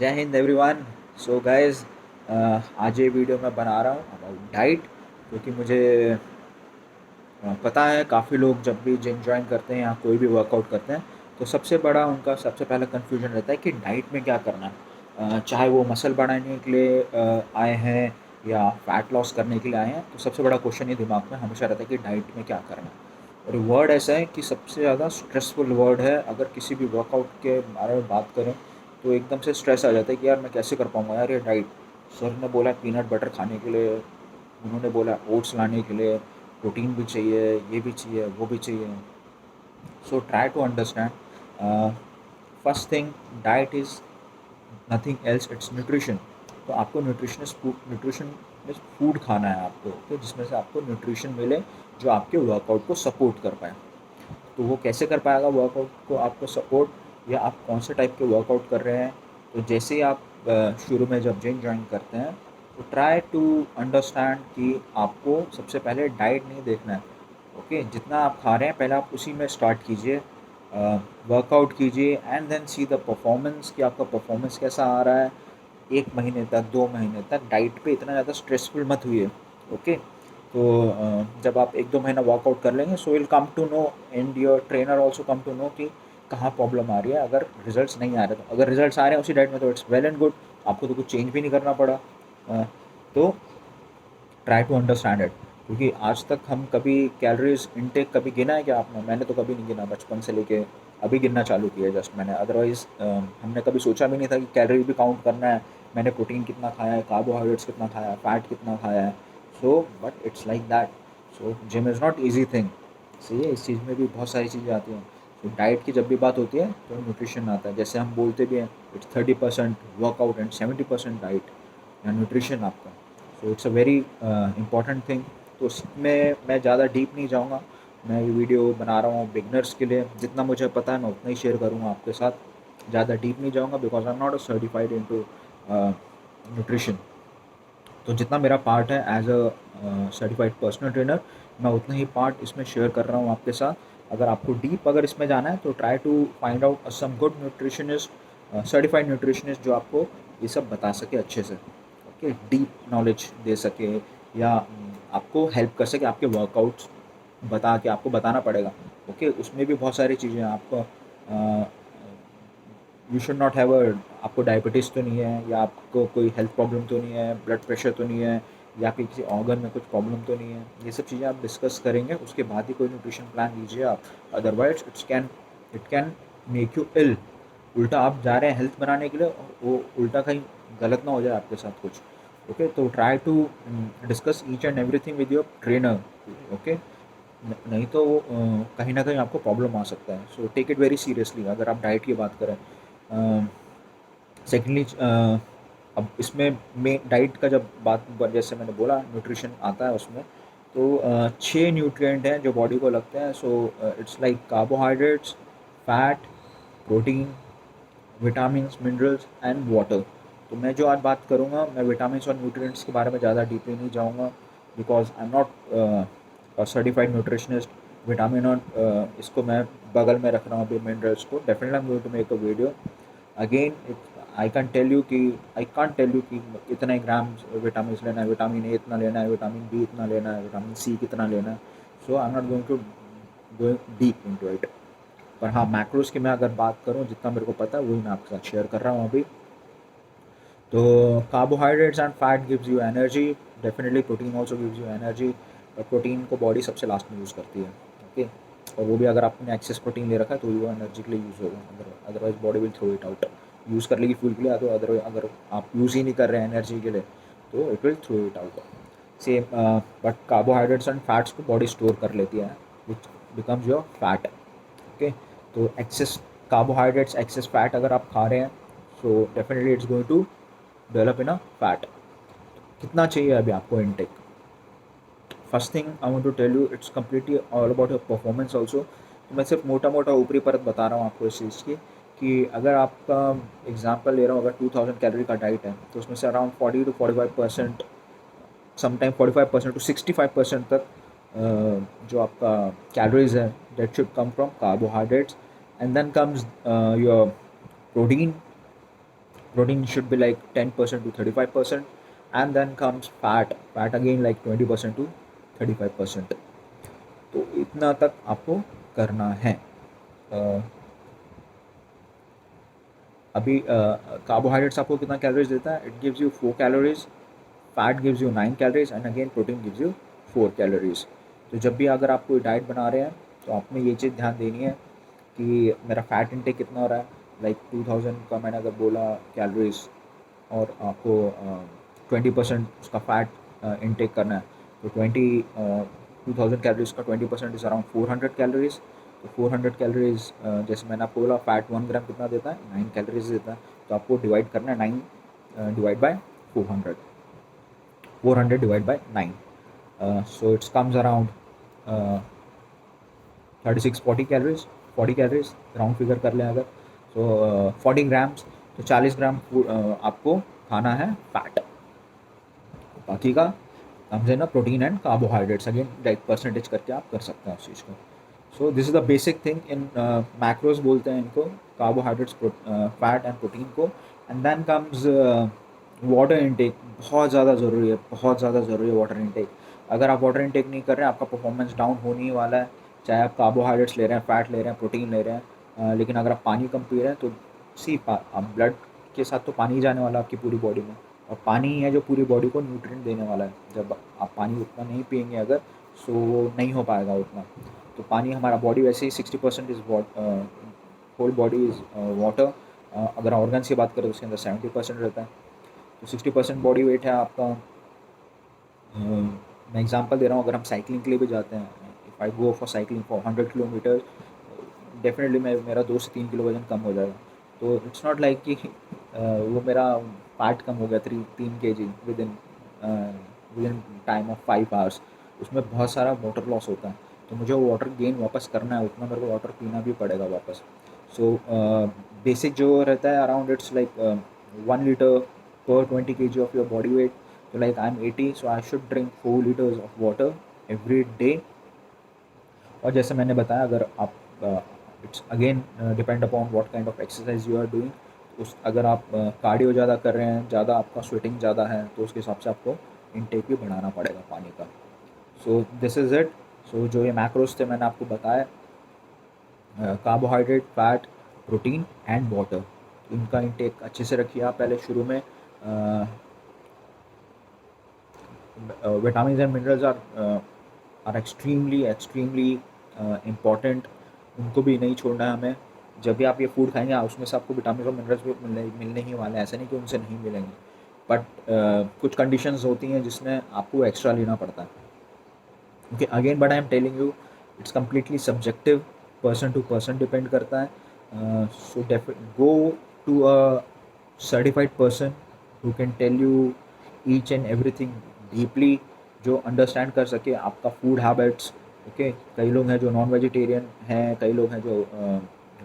जय Hind everyone. So guys, आज ये वीडियो मैं बना रहा हूँ अबाउट डाइट, क्योंकि मुझे पता है काफ़ी लोग जब भी जिम ज्वाइन करते हैं या कोई भी वर्कआउट करते हैं तो सबसे बड़ा उनका सबसे पहला कन्फ्यूजन रहता है कि डाइट में क्या करना है। चाहे वो मसल बढ़ाने के लिए आए हैं या फैट लॉस करने के लिए आए हैं, तो सबसे बड़ा क्वेश्चन ये दिमाग में हमेशा रहता है कि डाइट में क्या करना है। और वर्ड ऐसा है कि सबसे ज़्यादा स्ट्रेसफुल वर्ड है। अगर किसी भी वर्कआउट के बारे में बात करें तो एकदम से स्ट्रेस आ जाता है कि यार मैं कैसे कर पाऊँगा यार ये डाइट। सर ने बोला पीनट बटर खाने के लिए, उन्होंने बोला ओट्स लाने के लिए, प्रोटीन भी चाहिए, ये भी चाहिए, वो भी चाहिए। So try to understand first thing, diet is nothing else, it's nutrition. तो आपको न्यूट्रिशन में फूड खाना है आपको, तो जिसमें से आपको न्यूट्रिशन मिले जो आपके वर्कआउट को सपोर्ट कर पाए। तो वो कैसे कर पाएगा वर्कआउट को आपको सपोर्ट, या आप कौन से टाइप के वर्कआउट कर रहे हैं। तो जैसे ही आप शुरू में जब जिम ज्वाइन करते हैं तो ट्राई टू अंडरस्टैंड कि आपको सबसे पहले डाइट नहीं देखना है। ओके, जितना आप खा रहे हैं पहले आप उसी में स्टार्ट कीजिए, वर्कआउट कीजिए and then see the performance कि आपका परफॉर्मेंस कैसा आ रहा है। 1 महीने तक 2 महीने तक डाइट पे इतना ज़्यादा स्ट्रेसफुल मत हुई। ओके, तो जब आप 1-2 महीना वर्कआउट कर लेंगे so will come to know, and your trainer also come to know कि कहाँ प्रॉब्लम आ रही है। अगर रिजल्ट्स नहीं आ रहे, तो अगर रिजल्ट्स आ रहे हैं उसी डाइट में तो इट्स वेल एंड गुड, आपको तो कुछ चेंज भी नहीं करना पड़ा। तो ट्राई टू अंडरस्टैंड इट, क्योंकि आज तक हम कभी कैलोरीज इनटेक कभी गिना है क्या आपने? मैंने तो कभी नहीं गिना, बचपन से लेके अभी गिनना चालू किया है जस्ट मैंने। अदरवाइज़ हमने कभी सोचा भी नहीं था कि कैलोरी भी काउंट करना है। मैंने प्रोटीन कितना खाया है, कार्बोहाइड्रेट्स कितना खाया है, फैट कितना खाया है। So but it's like that. So gym is not easy thing. सही है, इस चीज़ में भी बहुत सारी चीज़ें आती हैं। तो डाइट की जब भी बात होती है तो न्यूट्रिशन आता है। जैसे हम बोलते भी हैं, इट्स 30% वर्कआउट एंड 70% डाइट या न्यूट्रिशन आपका। So it's a very important thing. तो उसमें मैं ज़्यादा डीप नहीं जाऊँगा। मैं ये वीडियो बना रहा हूँ बिगनर्स के लिए, जितना मुझे पता है मैं उतना ही शेयर करूँगा आपके साथ। ज़्यादा डीप नहीं जाऊँगा because I am not a certified into nutrition. तो जितना मेरा पार्ट है as a certified personal trainer, मैं उतना ही पार्ट इसमें शेयर कर रहा हूँ आपके साथ। अगर आपको डीप अगर इसमें जाना है तो try to find out some good nutritionist, certified nutritionist जो आपको ये सब बता सके अच्छे से। ओके, डीप नॉलेज दे सके, या आपको हेल्प कर सके आपके वर्कआउट्स बता के, आपको बताना पड़ेगा। ओके, उसमें भी बहुत सारी चीज़ें हैं आपको। You should not have a, आपको डायबिटीज़ तो नहीं है, या आपको कोई हेल्थ प्रॉब्लम तो नहीं है, ब्लड प्रेशर तो नहीं है, या फिर किसी ऑर्गन में कुछ प्रॉब्लम तो नहीं है। ये सब चीज़ें आप डिस्कस करेंगे, उसके बाद ही कोई न्यूट्रिशन प्लान लीजिए आप। Otherwise it can make you ill. उल्टा आप जा रहे हैं हेल्थ बनाने के लिए और वो उल्टा कहीं गलत ना हो जाए आपके साथ कुछ। ओके, तो try to discuss each and everything with your trainer. Okay, नहीं तो कहीं ना कहीं आपको प्रॉब्लम आ सकता है। So take it very seriously अगर आप डाइट की बात करें। सेकेंडली, अब इसमें में डाइट का जब बात, जैसे मैंने बोला न्यूट्रिशन आता है उसमें, तो 6 न्यूट्रिएंट हैं जो बॉडी को लगते हैं। So it's like carbohydrates, fat, protein, vitamins, minerals and water. तो मैं जो आज बात करूँगा, मैं विटामिन्स और न्यूट्रिएंट्स के बारे में ज़्यादा डीपली नहीं जाऊँगा because I am not certified nutritionist. Vitamin और इसको मैं बगल में रख रहा हूँ अभी, मिनरल्स को। Definitely I am going to make a video again. I can't tell you कि इतने ग्राम विटामिन लेना है, विटामिन ए इतना लेना है, विटामिन बी इतना लेना है, विटामिन सी कितना लेना है। So I am not going to go deep into it. पर हाँ, मैक्रोज की मैं अगर बात करूँ, जितना मेरे को पता है वही मैं आपके साथ शेयर कर रहा हूँ अभी। तो carbohydrates and fat gives you energy, definitely protein also gives you energy. और प्रोटीन को बॉडी सबसे लास्ट में यूज़ करती है। ओके, और वो भी अगर आपने एक्सेस प्रोटीन ले रखा है तो वो एनर्जी के लिए यूज़ होगा, otherwise body will throw it out. Use कर लेगी फ्यूल के लिए, तो अगर आप यूज़ ही नहीं कर रहे हैं एनर्जी के लिए तो it will throw it out. Same, but carbohydrates and fats को बॉडी स्टोर कर लेती है, which becomes your fat. Okay, तो एक्सेस कार्बोहाइड्रेट्स, एक्सेस फैट अगर आप खा रहे हैं so definitely it's going to develop in a fat. कितना चाहिए अभी आपको intake? First thing I want to tell you, it's completely all about your performance also. तो मैं सिर्फ मोटा मोटा ऊपरी परत बता रहा हूँ आपको इस चीज़ की, कि अगर आपका एग्जाम्पल ले रहा हूँ, अगर 2000 कैलोरी का डाइट है तो उसमें से अराउंड 40 to 45%, समटाइम 45% to 65% तक जो आपका कैलोरीज है that should come from carbohydrates, and then comes your protein, protein should be like 10% to 35%, and then comes fat again like 20% to 35%. तो इतना तक आपको करना है. अभी कार्बोहाइड्रेट्स आपको कितना कैलोरीज देता है? It gives you 4 calories, fat gives you 9 calories, and again protein gives you 4 calories. तो जब भी अगर आप कोई डाइट बना रहे हैं तो आपने ये चीज़ ध्यान देनी है कि मेरा फैट इंटेक कितना हो रहा है. लाइक 2000 का मैंने अगर बोला कैलोरीज, और आपको 20% उसका फैट इंटेक करना है, तो 2000 कैलोरीज का 20% इज़ अराउंड 400 कैलोरीज. तो 400 कैलोरीज, जैसे मैंने आपको बोला फैट 1 ग्राम कितना देता है? 9 कैलोरीज देता है. तो आपको डिवाइड करना है 9 divide by 400, 400 divide by 9. So it's comes around 36-40 calories, 40 calories round figure कर लें अगर. सो 40 ग्राम्स, तो 40 ग्राम आपको खाना है फैट. बाकी का comes in protein and carbohydrates. Again like percentage करके आप कर सकते हैं उस चीज़ को. So this is the basic thing in macros बोलते हैं इनको, कार्बोहाइड्रेट्स, फैट एंड प्रोटीन को. And then comes water intake. बहुत ज़्यादा ज़रूरी है, बहुत ज़्यादा ज़रूरी है वाटर इनटेक. अगर आप वाटर इनटेक नहीं कर रहे हैं, आपका परफॉर्मेंस डाउन होने ही वाला है. चाहे आप कार्बोहाइड्रेट्स ले रहे हैं, फैट ले रहे हैं, प्रोटीन ले रहे हैं, लेकिन अगर आप पानी कम पी रहे हैं तो आप ब्लड के साथ तो पानी ही जाने वाला है आपकी पूरी बॉडी में, और पानी ही है जो पूरी बॉडी को न्यूट्रिएंट देने वाला है. जब आप पानी उतना नहीं पिएंगे अगर, सो वो नहीं हो पाएगा उतना. तो पानी हमारा बॉडी वैसे ही 60% is whole body is water. अगर ऑर्गन्स की बात करें तो उसके अंदर 70% रहता है. तो 60% बॉडी वेट है आपका. मैं एग्जांपल दे रहा हूँ, अगर हम साइकिलिंग के लिए भी जाते हैं, if I go for cycling for 100 kilometre, definitely मेरा 2 से 3 किलो वजन कम हो जाएगा. तो इट्स नॉट लाइक कि वो मेरा फैट कम हो गया 3 kg with in time of 5 hours. उसमें बहुत सारा वाटर लॉस होता है. तो मुझे वो वाटर गेन वापस करना है, उतना मेरे को वाटर पीना भी पड़ेगा वापस. सो बेसिक जो रहता है around its like 1 litre per 20 kg of your body weight. So like I'm 80, so I should drink 4 liters of water every day. और जैसे मैंने बताया, अगर आप it's again depend upon what kind of exercise you are doing. अगर आप cardio ज़्यादा कर रहे हैं, ज़्यादा आपका स्वेटिंग ज़्यादा है, तो उसके हिसाब से आपको इनटेक भी बढ़ाना पड़ेगा पानी का. So this is it. So जो ये मैक्रोस थे मैंने आपको बताया, carbohydrate, fat, protein and water, इनका इंटेक अच्छे से रखिए आप पहले शुरू में. Vitamin and minerals are extremely important. उनको भी नहीं छोड़ना है हमें. जब भी आप ये फूड खाएंगे उसमें से आपको विटामिन और मिनरल्स भी मिलने ही वाले हैं. ऐसा नहीं कि उनसे नहीं मिलेंगे, बट कुछ कंडीशंस होती हैं जिसमें आपको एक्स्ट्रा लेना पड़ता है. Okay, again but I am telling you, it's completely subjective, person to person depend करता है. So go to a certified person who can tell you each and everything deeply, जो अंडरस्टैंड कर सके आपका फूड हैबिट्स. ओके, कई लोग हैं जो नॉन वेजिटेरियन हैं, कई लोग हैं जो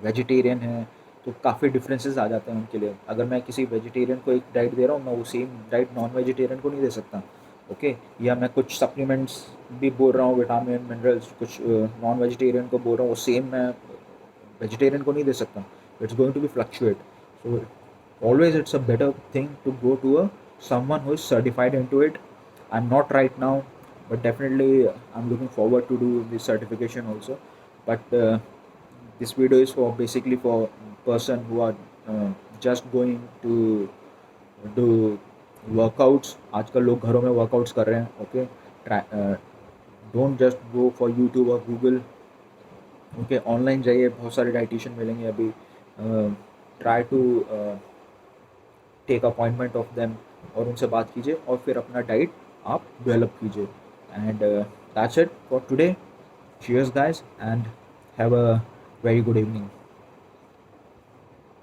वेजिटेरियन हैं, तो काफ़ी डिफरेंसेस आ जाते हैं उनके लिए. अगर मैं किसी वेजिटेरियन को एक डाइट दे रहा हूँ, मैं वो सेम डाइट नॉन वेजिटेरियन को नहीं दे सकता. ओके, या मैं कुछ सप्लीमेंट्स भी बोल रहा हूँ, विटामिन मिनरल्स, कुछ नॉन वेजिटेरियन को बोल रहा हूँ, वो सेम मैं वेजिटेरियन को नहीं दे सकता. It's going to be fluctuate. सो always it's a better thing to go to a someone who is certified into it. I'm not right now, but definitely I'm looking forward to do this certification also. But this video is for basically for person who are just going to do workouts. आजकल लोग घरों में workouts कर रहे हैं. Okay, don't just go for YouTube or Google. Okay, online जाइए, बहुत सारे डाइटिशियन मिलेंगे अभी. Try to take appointment of them और उनसे बात कीजिए, और फिर अपना डाइट आप डेवलप कीजिए. And that's it for today. Cheers guys, and have a very good evening.